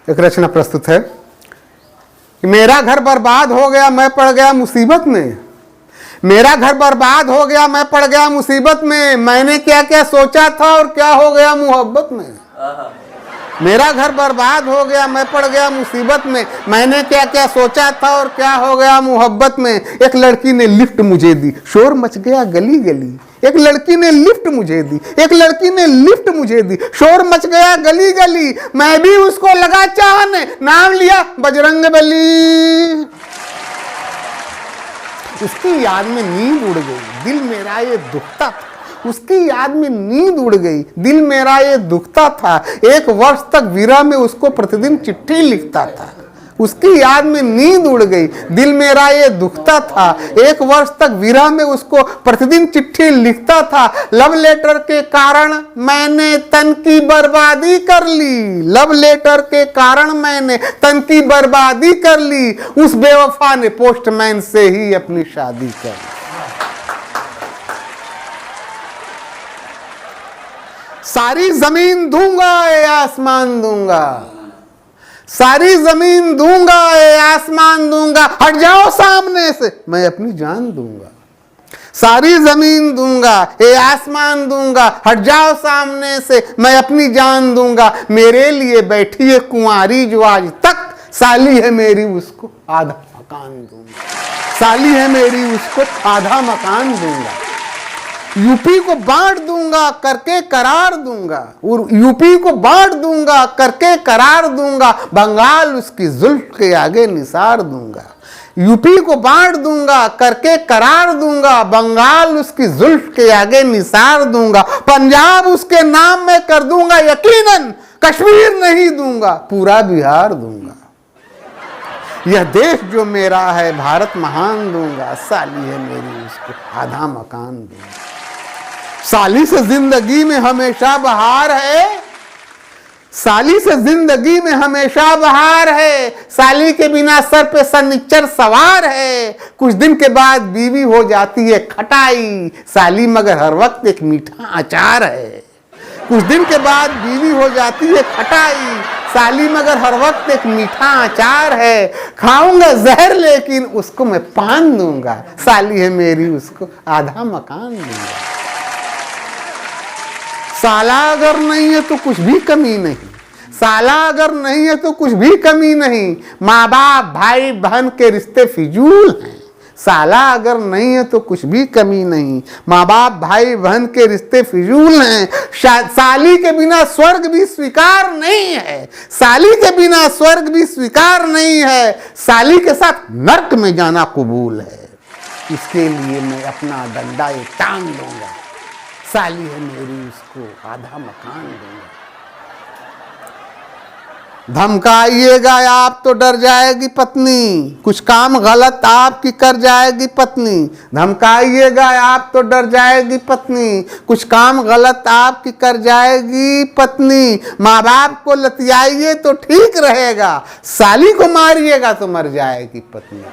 एक रचना प्रस्तुत है कि मेरा घर बर्बाद हो गया, मैं पड़ गया मुसीबत में। मेरा घर बर्बाद हो गया, मैं पड़ गया मुसीबत में। मैंने क्या क्या सोचा था और क्या हो गया मोहब्बत में। मेरा घर बर्बाद हो गया, मैं पड़ गया मुसीबत में। मैंने क्या क्या सोचा था और क्या हो गया मोहब्बत में। एक लड़की ने लिफ्ट मुझे दी, शोर मच गया गली गली। एक लड़की ने लिफ्ट मुझे दी, एक लड़की ने लिफ्ट मुझे दी, शोर मच गया गली गली। मैं भी उसको लगा चाहने, नाम लिया बजरंग बली। उसकी याद में नींद उड़ गई, दिल मेरा ये दुखता था। उसकी याद में नींद उड़ गई, दिल मेरा ये दुखता था। 1 वर्ष तक विरह में उसको प्रतिदिन चिट्ठी लिखता था। उसकी याद में नींद उड़ गई, दिल मेरा ये दुखता था। 1 वर्ष तक विरह में उसको प्रतिदिन चिट्ठी लिखता था। लव लेटर के कारण मैंने तन की बर्बादी कर ली। लव लेटर के कारण मैंने तन की बर्बादी कर ली। उस बेवफा ने पोस्टमैन से ही अपनी शादी कर ली। सारी जमीन दूंगा ए आसमान दूंगा, सारी जमीन दूंगा ए आसमान दूंगा। हट जाओ सामने से, मैं अपनी जान दूंगा। सारी जमीन दूंगा ए आसमान दूंगा। हट जाओ सामने से, मैं अपनी जान दूंगा। मेरे लिए बैठी है कुंवारी जो आज तक, साली है मेरी उसको आधा मकान दूंगा। साली है मेरी उसको आधा मकान दूंगा। यूपी को बांट दूंगा करके करार दूंगा, और यूपी को बांट दूंगा करके करार दूंगा। बंगाल उसकी जुल्फ के आगे निसार दूंगा। यूपी को बांट दूंगा करके करार दूंगा। बंगाल उसकी जुल्फ के आगे निसार दूंगा। पंजाब उसके नाम में कर दूंगा यकीनन। कश्मीर नहीं दूंगा, पूरा बिहार दूंगा। यह देश जो मेरा है भारत महान दूंगा। साली है मेरी उसको आधा मकान दूंगा। साली से जिंदगी में हमेशा बहार है। साली से जिंदगी में हमेशा बहार है। साली के बिना सर पे सनिच्चर सवार है। कुछ दिन के बाद बीवी हो जाती है खटाई। साली मगर हर वक्त एक मीठा अचार है। कुछ दिन के बाद बीवी हो जाती है खटाई। साली मगर हर वक्त एक मीठा अचार है। खाऊंगा जहर लेकिन उसको मैं पान दूंगा। साली है मेरी उसको आधा मकान दूंगा। साला अगर नहीं है तो कुछ भी कमी नहीं। साला अगर नहीं है तो कुछ भी कमी नहीं। माँ बाप भाई बहन के रिश्ते फिजूल हैं। साला अगर नहीं है तो कुछ भी कमी नहीं। माँ बाप भाई बहन के रिश्ते फिजूल हैं। साली के बिना स्वर्ग भी स्वीकार नहीं है। साली के बिना स्वर्ग भी स्वीकार नहीं है। साली के साथ नर्क में जाना कबूल है। इसके लिए मैं अपना डंडा ये टांग दूंगा। साली है मेरी उसको आधा मकान दूंगा। धमकाइएगा आप तो डर जाएगी पत्नी, कुछ काम गलत आपकी कर जाएगी पत्नी। धमकाइएगा आप तो डर जाएगी पत्नी, कुछ काम गलत आपकी कर जाएगी पत्नी। माँ बाप को लतियाइए तो ठीक रहेगा, साली को मारिएगा तो मर जाएगी पत्नी।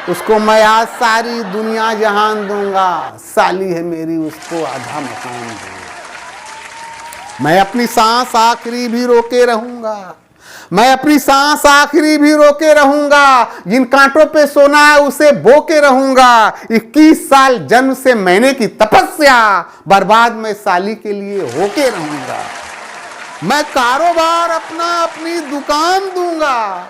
उसको मैं आज सारी दुनिया जहान दूंगा। साली है मेरी उसको आधा मकान दूंगा। मैं अपनी सांस आखिरी भी रोके रहूंगा। मैं अपनी सांस आखिरी भी रोके रहूंगा। जिन कांटों पे सोना है उसे बोके रहूंगा। 21 साल जन्म से मैंने की तपस्या, बर्बाद मैं साली के लिए होके रहूंगा। मैं कारोबार अपना अपनी दुकान दूंगा।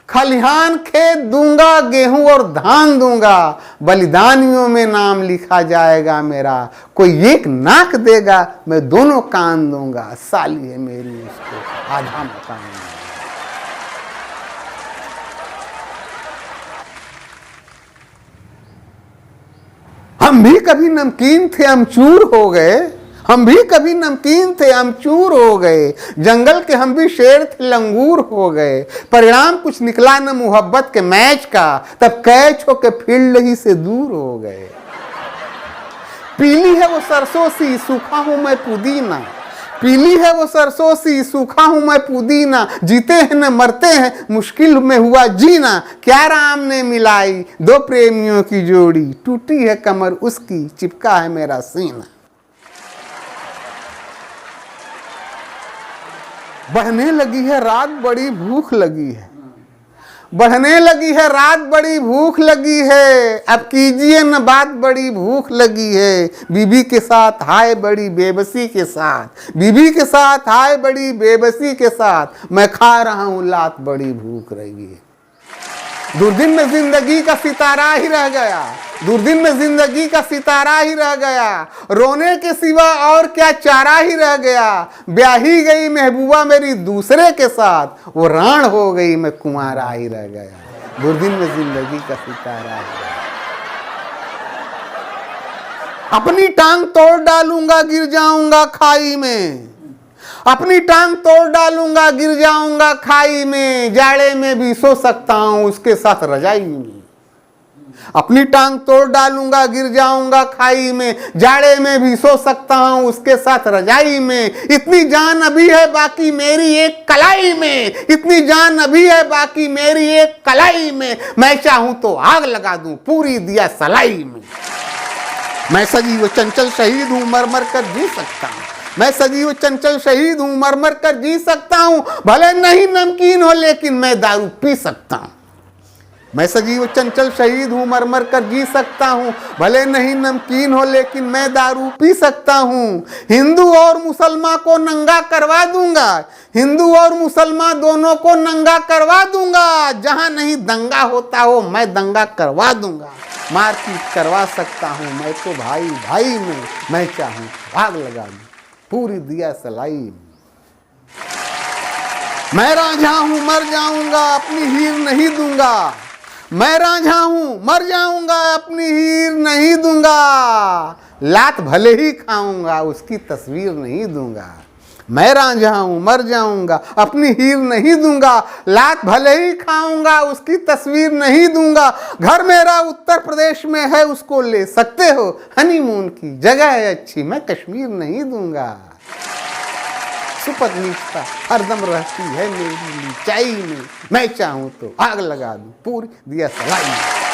खलिहान खेत दूंगा, गेहूं और धान दूंगा। बलिदानियों में नाम लिखा जाएगा मेरा। कोई एक नाक देगा, मैं दोनों कान दूंगा। साली है मेरी उसको आधा मकान। हम भी कभी नमकीन थे अमचूर हो गए। हम भी कभी नमकीन थे अमचूर हो गए। जंगल के हम भी शेर थे लंगूर हो गए। परिणाम कुछ निकला न मोहब्बत के मैच का, तब कैच होके फील्ड ही से दूर हो गए। पीली है वो सरसों सी सूखा हूं मैं पुदीना। पीली है वो सरसों सी सूखा हूं मैं पुदीना। जीते हैं न मरते हैं मुश्किल में हुआ जीना। क्या राम ने मिलाई दो प्रेमियों की जोड़ी। टूटी है कमर उसकी, चिपका है मेरा सीना। बढ़ने लगी है रात, बड़ी भूख लगी है। बढ़ने लगी है रात, बड़ी भूख लगी है। अब कीजिए न बात, बड़ी भूख लगी है। बीबी के साथ हाय बड़ी बेबसी के साथ, बीबी के साथ हाय बड़ी बेबसी के साथ, मैं खा रहा हूं लात, बड़ी भूख लगी है। दुर्दिन में जिंदगी का सितारा ही रह गया, दुर्दिन में जिंदगी का सितारा ही रह गया। रोने के सिवा और क्या चारा ही रह गया। ब्याही गई महबूबा मेरी दूसरे के साथ, वो राण हो गई मैं कुंवारा ही रह गया। दुर्दिन में जिंदगी का सितारा ही रह गया। अपनी टांग तोड़ डालूंगा, गिर जाऊंगा खाई में, अपनी टांग तोड़ डालूंगा, गिर जाऊंगा खाई में। जाड़े में भी सो सकता हूं उसके साथ रजाई में। अपनी टांग तोड़ डालूंगा, गिर जाऊंगा खाई में। जाड़े में भी सो सकता हूं उसके साथ रजाई में। इतनी जान अभी है बाकी मेरी एक कलाई में, इतनी जान अभी है बाकी मेरी एक कलाई में। मैं चाहूं तो आग लगा दूं पूरी दिया सलाई में। मैं सजीव चंचल शहीद हूं, मर मर कर जी सकता हूं। मैं सजीव चंचल शहीद हूं, मर मर कर जी सकता हूं। भले नहीं नमकीन हो लेकिन मैं दारू पी सकता हूं। मैं सजीव चंचल शहीद हूं, मर मर कर जी सकता हूं। भले नहीं नमकीन हो लेकिन मैं दारू पी सकता हूं। हिंदू और मुसलमान को नंगा करवा दूंगा, हिंदू और मुसलमान दोनों को नंगा करवा दूंगा। जहां नहीं दंगा होता हो मैं दंगा करवा दूंगा। मारपीट करवा सकता हूं मैं तो भाई भाई में। मैं चाहूं आग लगा दूं पूरी दिया सलाई में। मैं रांझा हूं, मर जाऊंगा, अपनी हीर नहीं दूंगा। मैं रांझा हूं, मर जाऊंगा, अपनी हीर नहीं दूंगा। लात भले ही खाऊंगा, उसकी तस्वीर नहीं दूंगा। मैं रांझा हूं, मर जाऊंगा, अपनी हीर नहीं दूंगा। लात भले ही खाऊंगा, उसकी तस्वीर नहीं दूंगा। घर मेरा उत्तर प्रदेश में है, उसको ले सकते हो। हनीमून की जगह है अच्छी, मैं कश्मीर नहीं दूंगा। सुपरनीचता हरदम रहती है मेरी नीचाई में। मैं चाहूं तो आग लगा दूं पूरी दिया सलाई में।